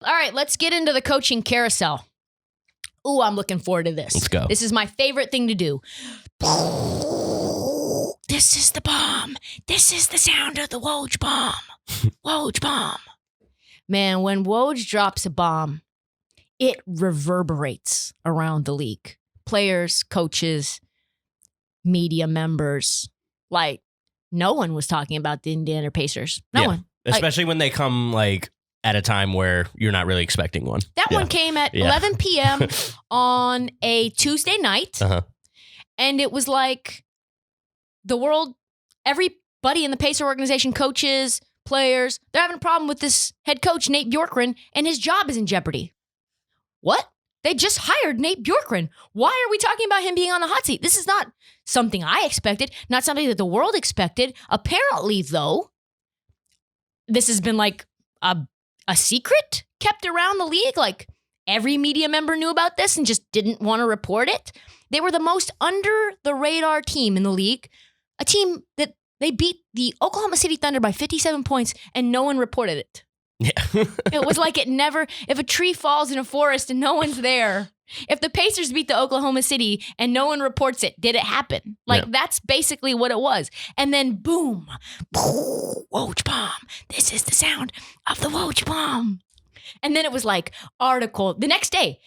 All right, let's get into the coaching carousel. Ooh, I'm looking forward to this. Let's go. This is my favorite thing to do. This is the bomb. This is the sound of the Woj bomb. Woj bomb. Man, when Woj drops a bomb, it reverberates around the league. Players, coaches, media members. Like, no one was talking about the Indiana Pacers. No one. Especially when they come, like, at a time where you're not really expecting one. That one came at 11 p.m. on a Tuesday night. Uh-huh. And it was like the world, everybody in the Pacer organization, coaches, players, they're having a problem with this head coach, Nate Bjorkgren, and his job is in jeopardy. What? They just hired Nate Bjorkgren. Why are we talking about him being on the hot seat? This is not something I expected, not something that the world expected. Apparently, though, this has been like a secret kept around the league. Like, every media member knew about this and just didn't want to report it. They were the most under-the-radar team in the league, a team that they beat the Oklahoma City Thunder by 57 points, and no one reported it. Yeah. It was like if a tree falls in a forest and no one's there, if the Pacers beat the Oklahoma City and no one reports it, did it happen? Like, that's basically what it was. And then, boom, Woj bomb. This is the sound of the Woj bomb. And then it was like article the next day.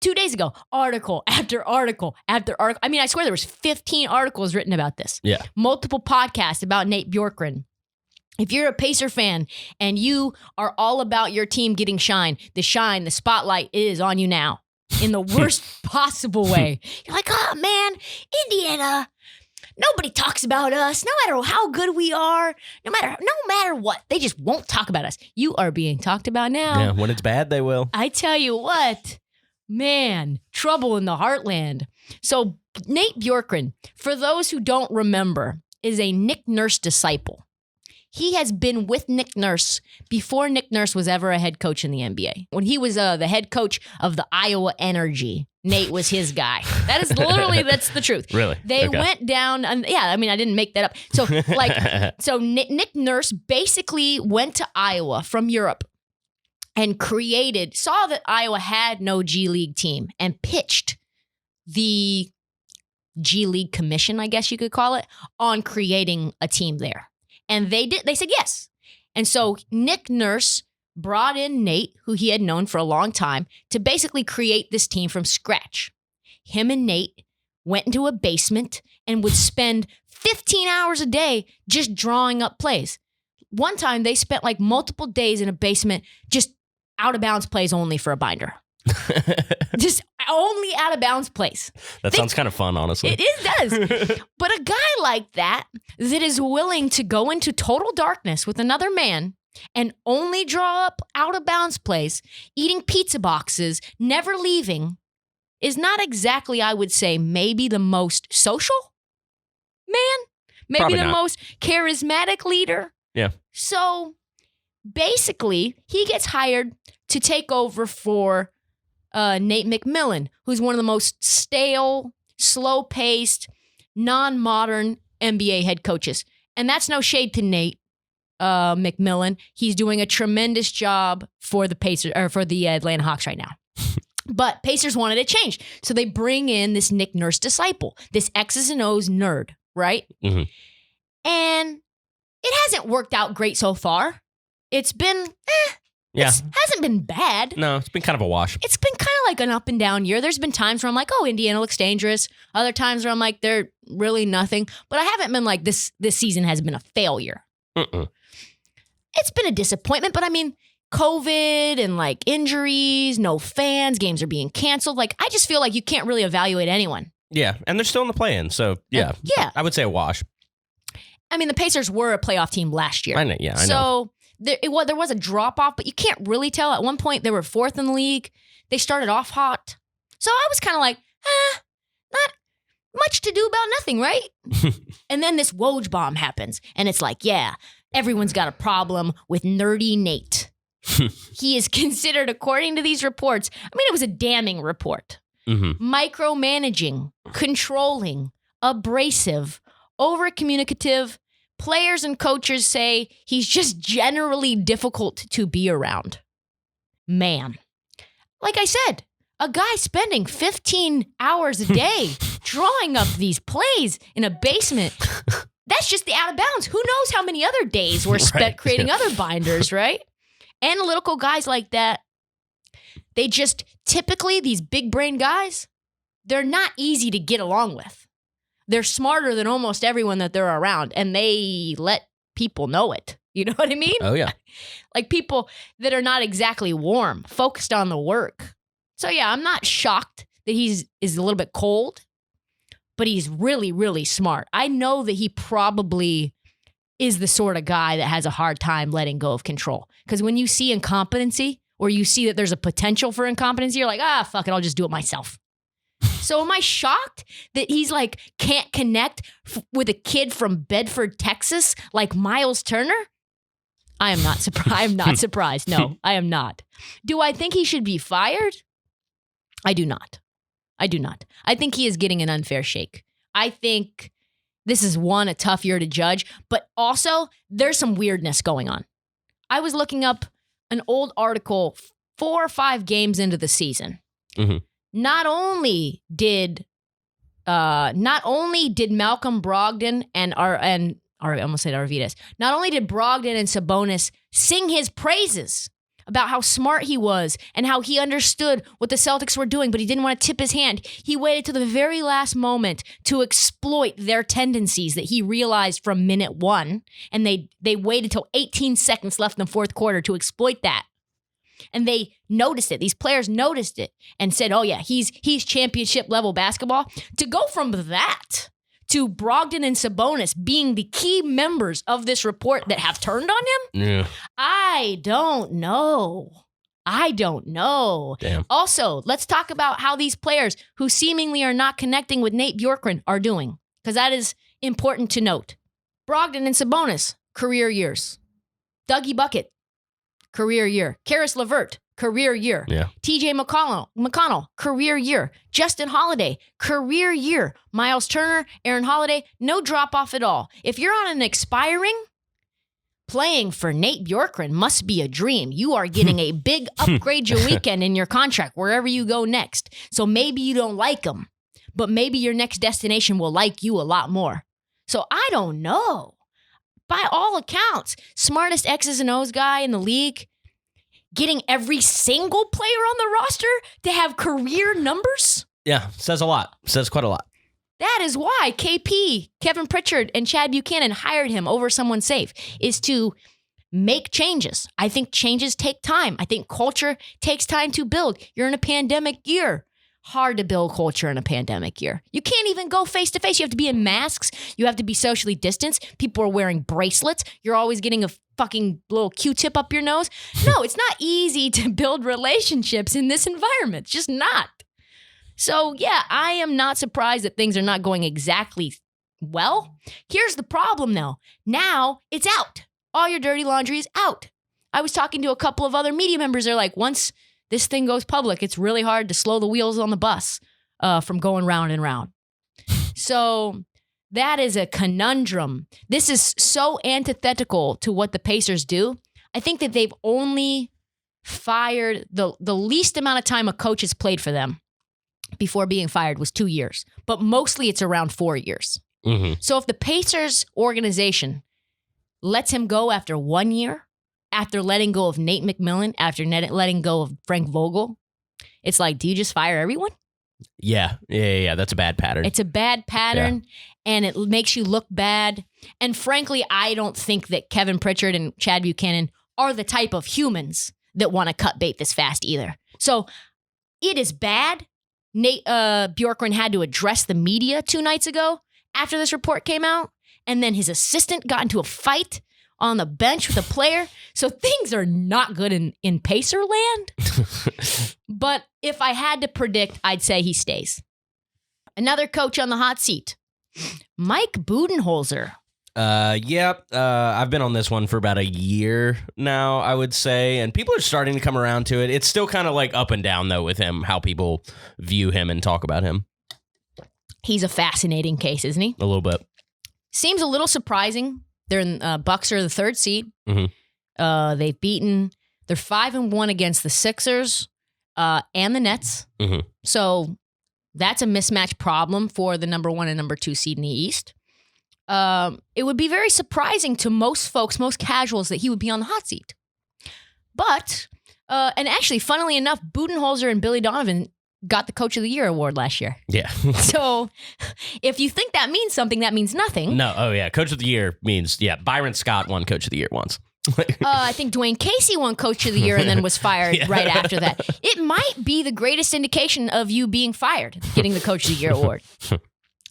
2 days ago, article after article after article. I mean, I swear there was 15 articles written about this. Yeah. Multiple podcasts about Nate Bjorkgren. If you're a Pacer fan and you are all about your team getting shine, the spotlight is on you now in the worst possible way. You're like, oh, man, Indiana, nobody talks about us. No matter how good we are, no matter what, they just won't talk about us. You are being talked about now. Yeah, when it's bad, they will. I tell you what. Man, trouble in the heartland. So Nate Bjorkgren, for those who don't remember, is a Nick Nurse disciple. He has been with Nick Nurse before Nick Nurse was ever a head coach in the NBA. When he was the head coach of the Iowa Energy, Nate was his guy. That is literally, that's the truth. Really? They went down, I didn't make that up. So Nick Nurse basically went to Iowa from Europe and saw that Iowa had no G League team and pitched the G League Commission, I guess you could call it, on creating a team there. And they said yes. And so Nick Nurse brought in Nate, who he had known for a long time, to basically create this team from scratch. Him and Nate went into a basement and would spend 15 hours a day just drawing up plays. One time they spent like multiple days in a basement just out of bounds plays only for a binder. Just only out of bounds plays. That sounds kind of fun, honestly. It does. But a guy like that is willing to go into total darkness with another man and only draw up out of bounds plays, eating pizza boxes, never leaving, is not exactly, I would say, maybe the most social man, maybe Probably the not. most charismatic leader. Yeah. So basically, he gets hired to take over for Nate McMillan, who's one of the most stale, slow-paced, non-modern NBA head coaches. And that's no shade to Nate McMillan. He's doing a tremendous job for the Pacers or for the Atlanta Hawks right now. But Pacers wanted a change, so they bring in this Nick Nurse disciple, this X's and O's nerd, right? Mm-hmm. And it hasn't worked out great so far. It's been, it hasn't been bad. No, it's been kind of a wash. It's been kind of like an up and down year. There's been times where I'm like, oh, Indiana looks dangerous. Other times where I'm like, they're really nothing. But I haven't been like, this season has been a failure. Mm-mm. It's been a disappointment, but I mean, COVID and like injuries, no fans, games are being canceled. Like, I just feel like you can't really evaluate anyone. Yeah, and they're still in the play-in, so yeah. I would say a wash. I mean, the Pacers were a playoff team last year. I know, yeah, I know. So there was a drop-off, but you can't really tell. At one point, they were fourth in the league. They started off hot. So I was kind of like, not much to do about nothing, right? And then this Woj bomb happens, and it's like, yeah, everyone's got a problem with nerdy Nate. He is considered, according to these reports, I mean, it was a damning report. Mm-hmm. Micromanaging, controlling, abrasive, over-communicative. Players and coaches say he's just generally difficult to be around. man. Like I said, a guy spending 15 hours a day drawing up these plays in a basement. That's just the out of bounds. Who knows how many other days were spent creating other binders, right? Analytical guys like that, they just typically, these big brain guys, they're not easy to get along with. They're smarter than almost everyone that they're around, and they let people know it. You know what I mean? Oh, yeah. Like people that are not exactly warm, focused on the work. So, yeah, I'm not shocked that is a little bit cold, but he's really, really smart. I know that he probably is the sort of guy that has a hard time letting go of control. Because when you see incompetency or you see that there's a potential for incompetency, you're like, fuck it, I'll just do it myself. So am I shocked that he's like can't connect with a kid from Bedford, Texas, like Miles Turner? I am not surprised. I am not surprised. No, I am not. Do I think he should be fired? I do not. I do not. I think he is getting an unfair shake. I think this is a tough year to judge, but also there's some weirdness going on. I was looking up an old article 4 or 5 games into the season. Mm-hmm. Not only did Malcolm Brogdon and I almost said Arvidas. Not only did Brogdon and Sabonis sing his praises about how smart he was and how he understood what the Celtics were doing, but he didn't want to tip his hand. He waited to the very last moment to exploit their tendencies that he realized from minute 1. And they waited till 18 seconds left in the fourth quarter to exploit that. And they noticed it. These players noticed it and said, oh yeah, he's championship level basketball. To go from that to Brogdon and Sabonis being the key members of this report that have turned on him? Yeah. I don't know. Damn. Also, let's talk about how these players who seemingly are not connecting with Nate Bjorkgren are doing, because that is important to note. Brogdon and Sabonis, career years. Dougie Bucket, career year. Karis LeVert, career year. Yeah. TJ McConnell, career year. Justin Holiday, career year. Miles Turner, Aaron Holiday, no drop off at all. If you're on an expiring, playing for Nate Bjorkgren must be a dream. You are getting a big upgrade your weekend in your contract wherever you go next. So maybe you don't like him, but maybe your next destination will like you a lot more. So I don't know. By all accounts, smartest X's and O's guy in the league, getting every single player on the roster to have career numbers? Yeah, says a lot. Says quite a lot. That is why KP, Kevin Pritchard, and Chad Buchanan hired him over someone safe, is to make changes. I think changes take time. I think culture takes time to build. You're in a pandemic year. Hard to build culture in a pandemic year. You can't even go face to face. You have to be in masks. You have to be socially distanced. People are wearing bracelets. You're always getting a fucking little Q-tip up your nose. No, it's not easy to build relationships in this environment. It's just not. So yeah, I am not surprised that things are not going exactly well. Here's the problem though. Now it's out. All your dirty laundry is out. I was talking to a couple of other media members. They're like, once this thing goes public, it's really hard to slow the wheels on the bus from going round and round. So that is a conundrum. This is so antithetical to what the Pacers do. I think that they've only fired the least amount of time a coach has played for them before being fired was 2 years. But mostly it's around 4 years. Mm-hmm. So if the Pacers organization lets him go after 1 year, after letting go of Nate McMillan, after letting go of Frank Vogel, it's like, do you just fire everyone? Yeah. That's a bad pattern. It's a bad pattern, and it makes you look bad. And frankly, I don't think that Kevin Pritchard and Chad Buchanan are the type of humans that want to cut bait this fast either. So it is bad. Nate Bjorkgren had to address the media 2 nights ago after this report came out, and then his assistant got into a fight on the bench with a player. So things are not good in Pacer land. But if I had to predict, I'd say he stays. Another coach on the hot seat, Mike Budenholzer. I've been on this one for about a year now, I would say, and people are starting to come around to it. It's still kind of like up and down, though, with him, how people view him and talk about him. He's a fascinating case, isn't he? A little bit. Seems a little surprising. They're in Bucks are the 3rd seed. Mm-hmm. They've beaten They're 5-1 against the Sixers and the Nets. Mm-hmm. So that's a mismatch problem for the number 1 and number 2 seed in the East. It would be very surprising to most folks, most casuals, that he would be on the hot seat. But, and actually, funnily enough, Budenholzer and Billy Donovan got the Coach of the Year award last year. Yeah. So if you think that means something, that means nothing. No. Oh, yeah. Coach of the Year means, Byron Scott won Coach of the Year once. I think Dwayne Casey won Coach of the Year and then was fired right after that. It might be the greatest indication of you being fired, getting the Coach of the Year award.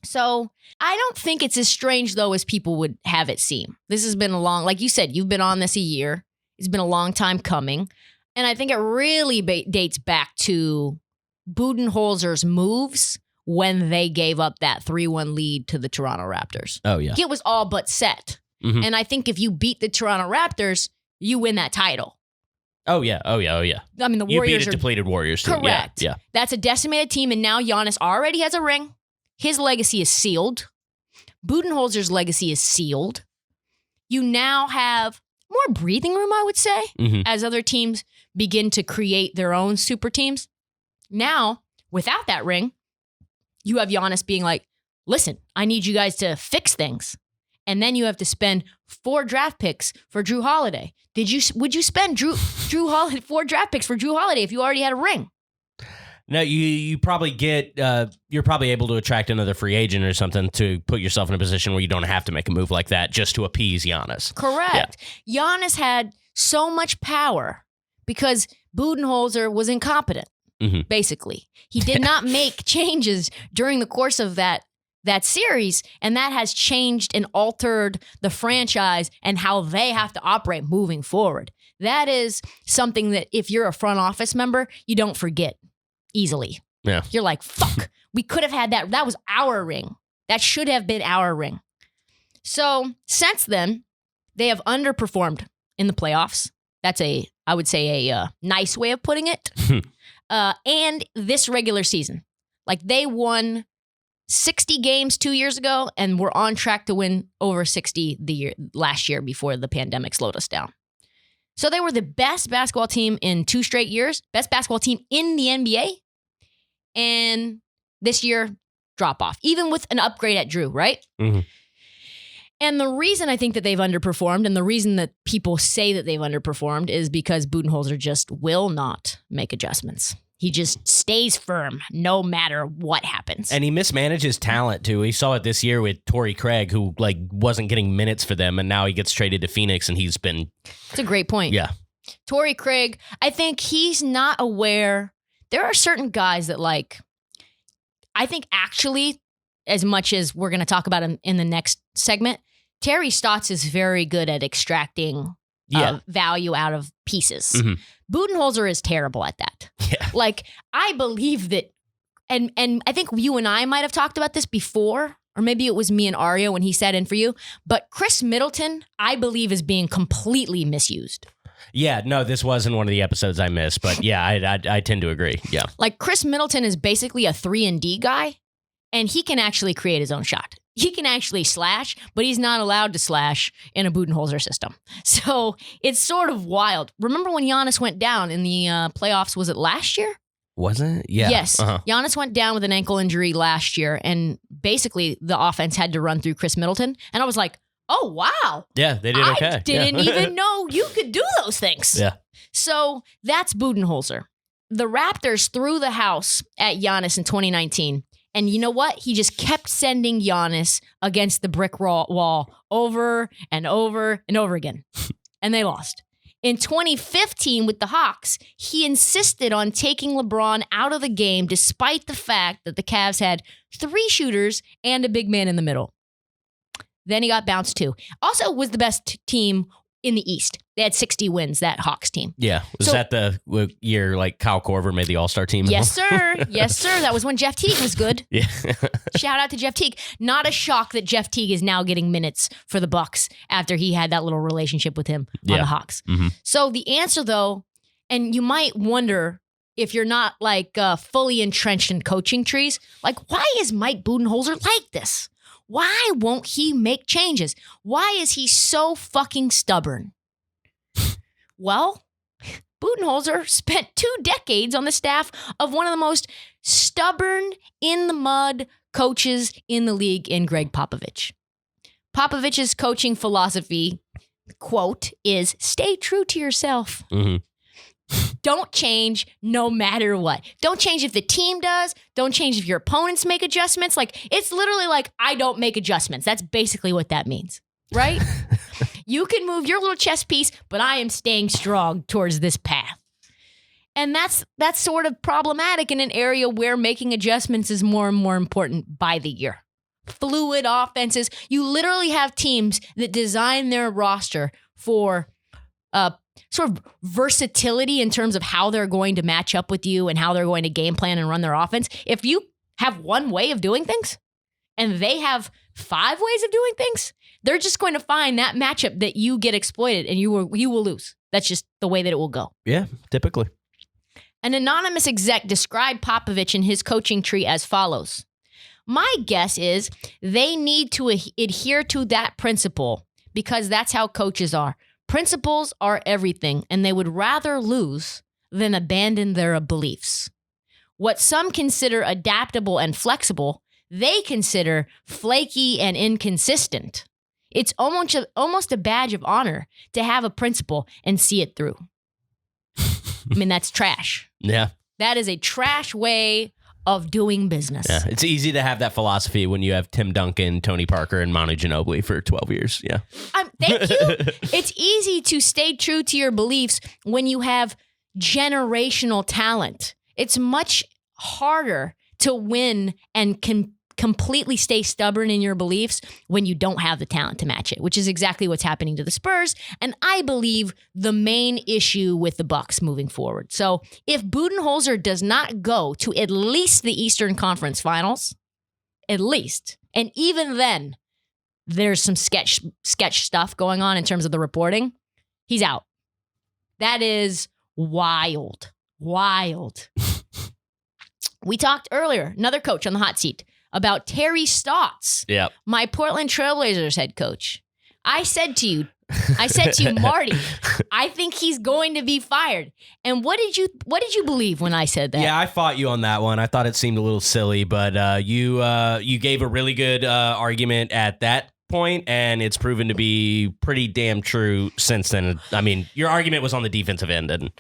So I don't think it's as strange, though, as people would have it seem. This has been a long, like you said, you've been on this a year. It's been a long time coming. And I think it really dates back to Budenholzer's moves when they gave up that 3-1 lead to the Toronto Raptors. Oh, yeah. It was all but set. Mm-hmm. And I think if you beat the Toronto Raptors, you win that title. Oh, yeah. I mean, the Warriors you beat a depleted Warriors team. Correct. Yeah. That's a decimated team, and now Giannis already has a ring. His legacy is sealed. Budenholzer's legacy is sealed. You now have more breathing room, I would say, as other teams begin to create their own super teams. Now, without that ring, you have Giannis being like, listen, I need you guys to fix things. And then you have to spend 4 draft picks for Drew Holiday. Would you spend Drew Holiday 4 draft picks for Drew Holiday if you already had a ring? No, you probably get you're probably able to attract another free agent or something to put yourself in a position where you don't have to make a move like that just to appease Giannis. Correct. Yeah. Giannis had so much power because Budenholzer was incompetent. Basically, he did not make changes during the course of that series, and that has changed and altered the franchise and how they have to operate moving forward. That is something that if you're a front office member, you don't forget easily. Yeah. You're like, fuck, we could have had that. That was our ring. That should have been our ring. So since then, they have underperformed in the playoffs. That's I would say a nice way of putting it. And this regular season, like they won 60 games 2 years ago, and we're on track to win over 60 last year before the pandemic slowed us down. So they were the best basketball team in 2 straight years, best basketball team in the NBA, and this year drop off, even with an upgrade at Drew, right? Mm-hmm. And the reason I think that they've underperformed, and the reason that people say that they've underperformed, is because Budenholzer just will not make adjustments. He just stays firm no matter what happens. And he mismanages talent, too. We saw it this year with Torrey Craig, who wasn't getting minutes for them, and now he gets traded to Phoenix, and he's been... It's a great point. Yeah. Torrey Craig, I think he's not aware. There are certain guys that, I think actually, as much as we're going to talk about him in the next segment, Terry Stotts is very good at extracting value out of pieces. Mm-hmm. Budenholzer is terrible at that. Yeah. I believe that, and I think you and I might have talked about this before, or maybe it was me and Ario when he sat in for you, but Chris Middleton, I believe, is being completely misused. Yeah, no, this wasn't one of the episodes I missed, but yeah, I tend to agree. Yeah. Chris Middleton is basically a 3-and-D guy, and he can actually create his own shot. He can actually slash, but he's not allowed to slash in a Budenholzer system. So it's sort of wild. Remember when Giannis went down in the playoffs? Was it last year? Wasn't it? Yeah. Yes. Giannis went down with an ankle injury last year, and basically the offense had to run through Chris Middleton. And I was like, oh, wow. Yeah, they did okay. I didn't even know you could do those things. Yeah. So that's Budenholzer. The Raptors threw the house at Giannis in 2019. And you know what? He just kept sending Giannis against the brick wall over and over and over again. And they lost. In 2015 with the Hawks, he insisted on taking LeBron out of the game despite the fact that the Cavs had 3 shooters and a big man in the middle. Then he got bounced too. Also was the best team in the East. They had 60 wins, that Hawks team. Yeah. Was that the year Kyle Korver made the All-Star team? Yes, sir. Yes, sir. That was when Jeff Teague was good. Yeah. Shout out to Jeff Teague. Not a shock that Jeff Teague is now getting minutes for the Bucks after he had that little relationship with him on the Hawks. Mm-hmm. So the answer, though, and you might wonder if you're not fully entrenched in coaching trees, why is Mike Budenholzer like this? Why won't he make changes? Why is he so fucking stubborn? Well, Budenholzer spent 2 decades on the staff of one of the most stubborn, in-the-mud coaches in the league in Greg Popovich. Popovich's coaching philosophy, quote, is stay true to yourself. Mm-hmm. Don't change no matter what. Don't change if the team does. Don't change if your opponents make adjustments. Like, it's literally like, I don't make adjustments. That's basically what that means, right? You can move your little chess piece, but I am staying strong towards this path. And that's sort of problematic in an area where making adjustments is more and more important by the year. Fluid offenses. You literally have teams that design their roster for sort of versatility in terms of how they're going to match up with you and how they're going to game plan and run their offense. If you have one way of doing things and they have 5 ways of doing things, they're just going to find that matchup that you get exploited and you will lose. That's just the way that it will go. Yeah, typically. An anonymous exec described Popovich and his coaching tree as follows. My guess is they need to adhere to that principle because that's how coaches are. Principles are everything, and they would rather lose than abandon their beliefs. What some consider adaptable and flexible, they consider flaky and inconsistent. It's almost a badge of honor to have a principle and see it through. I mean, that's trash. Yeah. That is a trash way of doing business. Yeah, it's easy to have that philosophy when you have Tim Duncan, Tony Parker, and Manu Ginobili for 12 years. Yeah. Thank you. It's easy to stay true to your beliefs when you have generational talent. It's much harder to win and completely stay stubborn in your beliefs when you don't have the talent to match it, which is exactly what's happening to the Spurs. And I believe the main issue with the Bucks moving forward. So if Budenholzer does not go to at least the Eastern Conference Finals, at least, and even then, there's some sketch stuff going on in terms of the reporting, he's out. That is wild. Wild. We talked earlier, another coach on the hot seat, about Terry Stotts, my Portland Trailblazers head coach. I said to you, Marty, I think he's going to be fired. And what did you believe when I said that? Yeah, I fought you on that one. I thought it seemed a little silly, but you gave a really good argument at that point, and it's proven to be pretty damn true since then. I mean, your argument was on the defensive end, and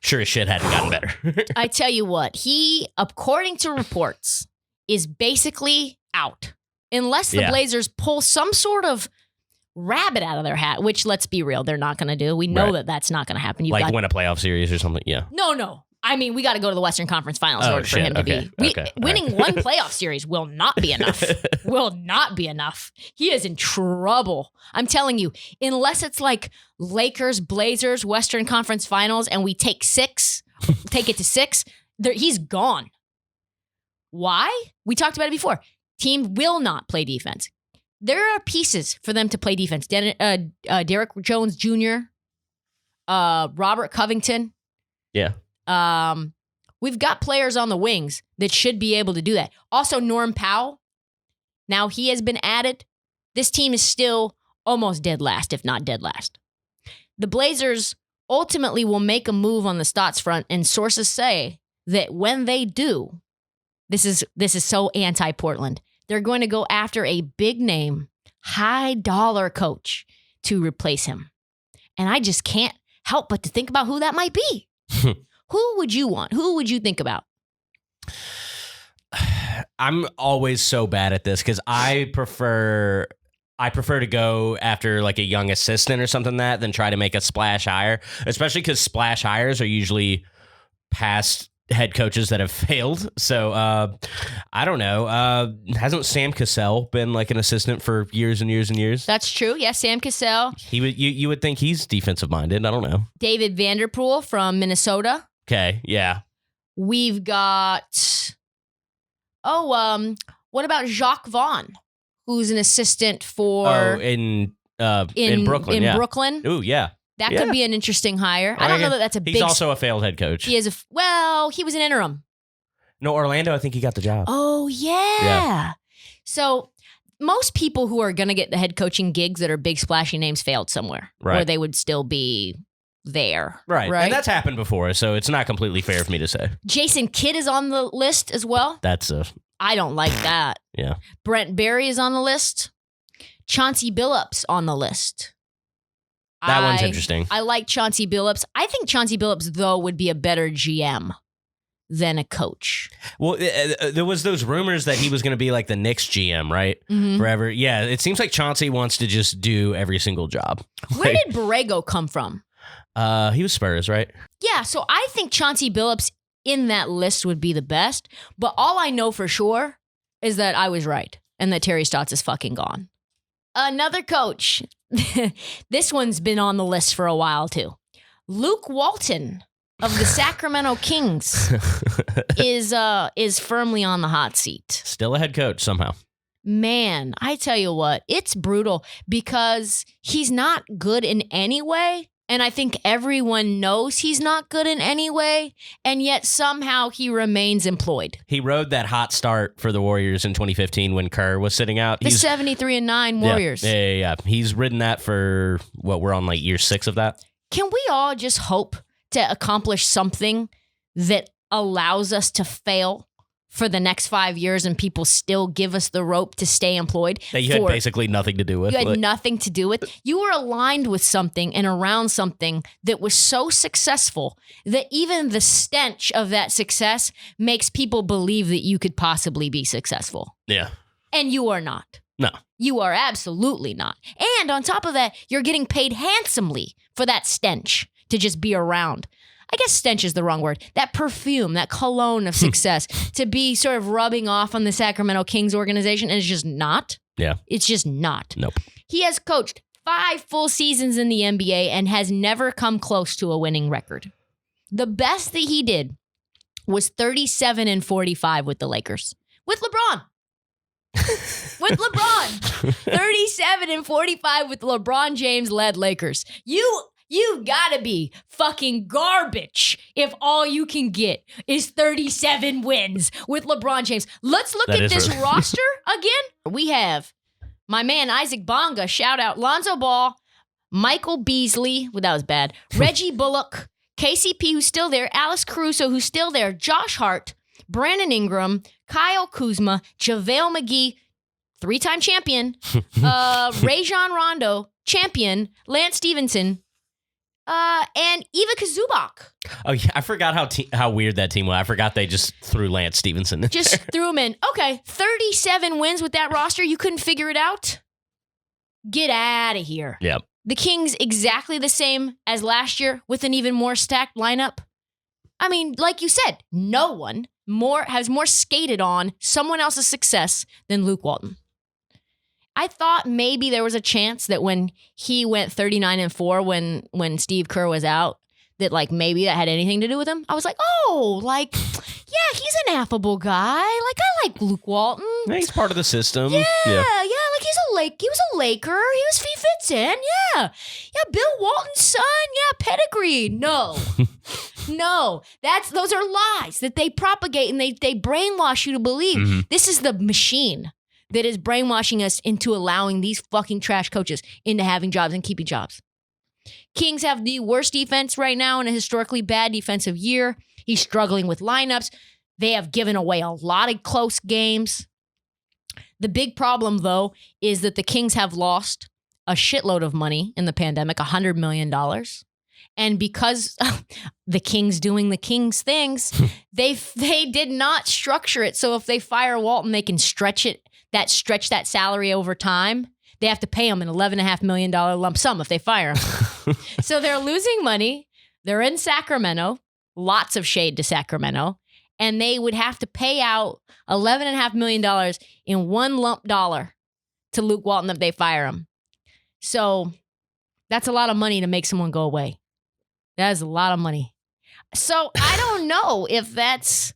sure as shit hadn't gotten better. I tell you what, he, according to reports, is basically out. Unless the Blazers pull some sort of rabbit out of their hat, which, let's be real, they're not going to do. We know that that's not going to happen. Win a playoff series or something, yeah. No. I mean, we got to go to the Western Conference Finals in order for him to be. Winning one playoff series will not be enough. Will not be enough. He is in trouble. I'm telling you, unless it's like Lakers, Blazers, Western Conference Finals, and we take it to 6, he's gone. Why? We talked about it before. Team will not play defense. There are pieces for them to play defense. Derrick Jones Jr., Robert Covington. Yeah. We've got players on the wings that should be able to do that. Also, Norm Powell. Now he has been added. This team is still almost dead last, if not dead last. The Blazers ultimately will make a move on the Stotts front, and sources say that when they do, this is so anti-Portland. They're going to go after a big name, high dollar coach to replace him. And I just can't help but to think about who that might be. Who would you want? Who would you think about? I'm always so bad at this because I prefer to go after like a young assistant or something than try to make a splash hire, especially because splash hires are usually past head coaches that have failed. So I don't know. Hasn't Sam Cassell been like an assistant for years and years and years? That's true. Yeah, Sam Cassell. You would think he's defensive minded. I don't know. David Vanderpool from Minnesota. Okay, yeah. We've got what about Jacques Vaughn, who's an assistant for in Brooklyn. In Brooklyn. Ooh, yeah. That could be an interesting hire. I don't know that that's a big... He's also a failed head coach. He is he was an interim. No, Orlando, I think he got the job. Oh, yeah. So most people who are going to get the head coaching gigs that are big splashy names failed somewhere. Right. Or they would still be there. Right. And that's happened before, so it's not completely fair for me to say. Jason Kidd is on the list as well. I don't like that. Yeah. Brent Barry is on the list. Chauncey Billups on the list. That one's interesting. I like Chauncey Billups. I think Chauncey Billups, though, would be a better GM than a coach. Well, there was those rumors that he was going to be like the Knicks GM, right? Mm-hmm. Forever. Yeah, it seems like Chauncey wants to just do every single job. Where did Borrego come from? He was Spurs, right? Yeah, so I think Chauncey Billups in that list would be the best. But all I know for sure is that I was right and that Terry Stotts is fucking gone. Another coach. This one's been on the list for a while, too. Luke Walton of the Sacramento Kings is firmly on the hot seat. Still a head coach somehow. Man, I tell you what, it's brutal because he's not good in any way. And I think everyone knows he's not good in any way. And yet somehow he remains employed. He rode that hot start for the Warriors in 2015 when Kerr was sitting out. The 73-9 Warriors. Yeah. He's ridden that for, we're on like year 6 of that. Can we all just hope to accomplish something that allows us to fail for the next 5 years and people still give us the rope to stay employed? That you had basically nothing to do with. You had nothing to do with. You were aligned with something and around something that was so successful that even the stench of that success makes people believe that you could possibly be successful. Yeah. And you are not. No. You are absolutely not. And on top of that, you're getting paid handsomely for that stench to just be around. I guess stench is the wrong word. That perfume, that cologne of success to be sort of rubbing off on the Sacramento Kings organization, and it's just not. Yeah. It's just not. Nope. He has coached 5 full seasons in the NBA and has never come close to a winning record. The best that he did was 37-45 with the Lakers. With LeBron. With LeBron. 37-45 with the LeBron James led Lakers. You gotta be fucking garbage if all you can get is 37 wins with LeBron James. Let's look at this roster again. We have my man Isaac Bonga, shout out, Lonzo Ball, Michael Beasley, well, that was bad, Reggie Bullock, KCP, who's still there, Alice Caruso, who's still there, Josh Hart, Brandon Ingram, Kyle Kuzma, JaVale McGee, 3-time champion, Rajon Rondo, champion, Lance Stevenson, and Ivica Zubac. Oh, yeah. I forgot how weird that team was. I forgot they just threw Lance Stevenson in Just threw him in. Okay, 37 wins with that roster. You couldn't figure it out? Get out of here. Yep. The Kings exactly the same as last year with an even more stacked lineup. I mean, like you said, no one has more skated on someone else's success than Luke Walton. I thought maybe there was a chance that when he went 39-4 when Steve Kerr was out, that like maybe that had anything to do with him. I was like, oh, like, yeah, he's an affable guy. Like, I like Luke Walton. Yeah, he's part of the system. Yeah, like he was a Laker. He fits in. Yeah, Bill Walton's son. Yeah, pedigree. No. No, those are lies that they propagate and they brainwash you to believe. Mm-hmm. This is the machine that is brainwashing us into allowing these fucking trash coaches into having jobs and keeping jobs. Kings have the worst defense right now in a historically bad defensive year. He's struggling with lineups. They have given away a lot of close games. The big problem, though, is that the Kings have lost a shitload of money in the pandemic, $100 million. And because the Kings doing the Kings things, they did not structure it. So if they fire Walton, they can stretch that salary over time. They have to pay him an $11.5 million lump sum if they fire him. So they're losing money. They're in Sacramento. Lots of shade to Sacramento. And they would have to pay out $11.5 million in one lump dollar to Luke Walton if they fire him. So that's a lot of money to make someone go away. That is a lot of money. So I don't know if that's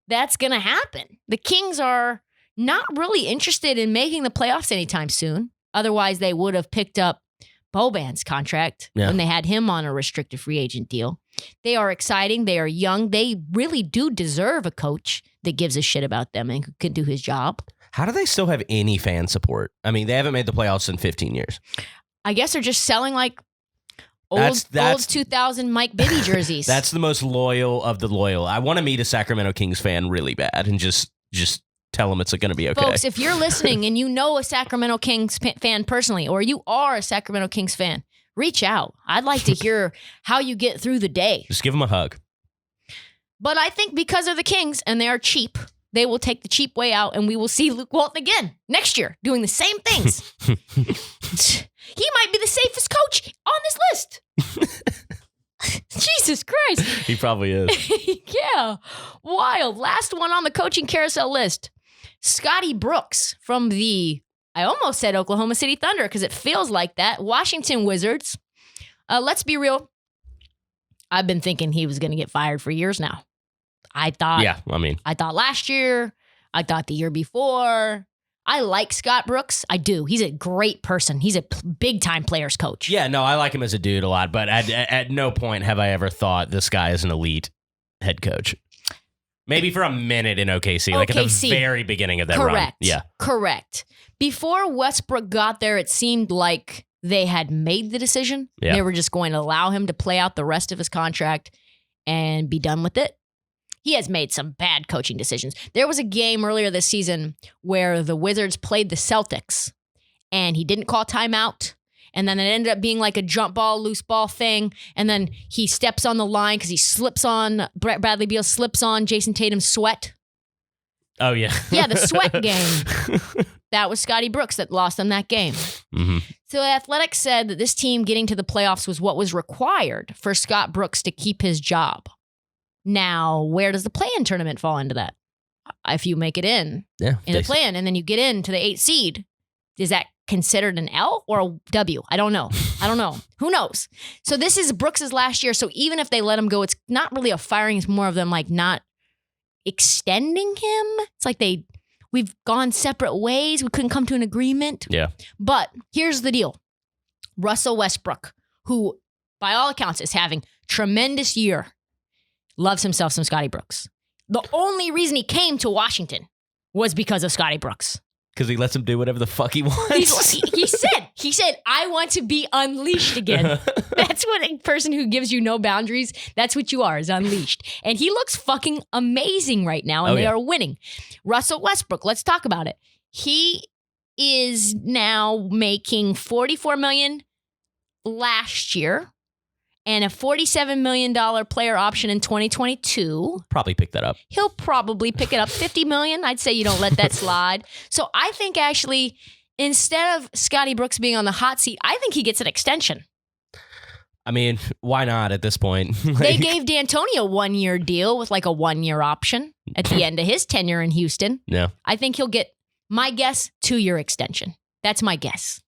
going to happen. The Kings are not really interested in making the playoffs anytime soon. Otherwise, they would have picked up Boban's contract when they had him on a restricted free agent deal. They are exciting. They are young. They really do deserve a coach that gives a shit about them and can do his job. How do they still have any fan support? I mean, they haven't made the playoffs in 15 years. I guess they're just selling like Old 2000 Mike Bibby jerseys. That's the most loyal of the loyal. I want to meet a Sacramento Kings fan really bad and just tell them it's going to be okay. Folks, if you're listening and you know a Sacramento Kings fan personally, or you are a Sacramento Kings fan, reach out. I'd like to hear how you get through the day. Just give them a hug. But I think because they're the Kings and they are cheap, they will take the cheap way out, and we will see Luke Walton again next year doing the same things. He might be the safest coach on this list. Jesus Christ. He probably is. Yeah. Wild. Last one on the coaching carousel list. Scotty Brooks from I almost said Oklahoma City Thunder because it feels like that. Washington Wizards. Let's be real. I've been thinking he was going to get fired for years now. I thought last year. I thought the year before. I like Scott Brooks. I do. He's a great person. He's a big-time players coach. Yeah, no, I like him as a dude a lot, but at no point have I ever thought this guy is an elite head coach. Maybe for a minute in OKC, like at the very beginning of that run. Yeah. Correct. Before Westbrook got there, it seemed like they had made the decision. Yeah. They were just going to allow him to play out the rest of his contract and be done with it. He has made some bad coaching decisions. There was a game earlier this season where the Wizards played the Celtics and he didn't call timeout. And then it ended up being like a jump ball, loose ball thing. And then he steps on the line because he slips on, Bradley Beal slips on Jason Tatum's sweat. Oh, yeah. Yeah, the sweat game. That was Scotty Brooks that lost them that game. Mm-hmm. So the Athletic said that this team getting to the playoffs was what was required for Scott Brooks to keep his job. Now, where does the play-in tournament fall into that? If you make it in the play-in, and then you get into the 8th seed, is that considered an L or a W? I don't know. Who knows? So this is Brooks' last year. So even if they let him go, it's not really a firing. It's more of them like not extending him. It's like we've gone separate ways. We couldn't come to an agreement. Yeah. But here's the deal. Russell Westbrook, who by all accounts is having tremendous year, loves himself some Scotty Brooks. The only reason he came to Washington was because of Scotty Brooks. Because he lets him do whatever the fuck he wants. He said, I want to be unleashed again. That's what a person who gives you no boundaries, that's what you are, is unleashed. And he looks fucking amazing right now, and they are winning. Russell Westbrook, let's talk about it. He is now making $44 million last year. And a $47 million player option in 2022. Probably pick that up. He'll probably pick it up. $50 million. I'd say you don't let that slide. So I think actually, instead of Scotty Brooks being on the hot seat, I think he gets an extension. I mean, why not at this point? They gave D'Antoni a 1-year deal with like a 1-year option at the end of his tenure in Houston. Yeah. I think he'll get, my guess, 2-year extension. That's my guess.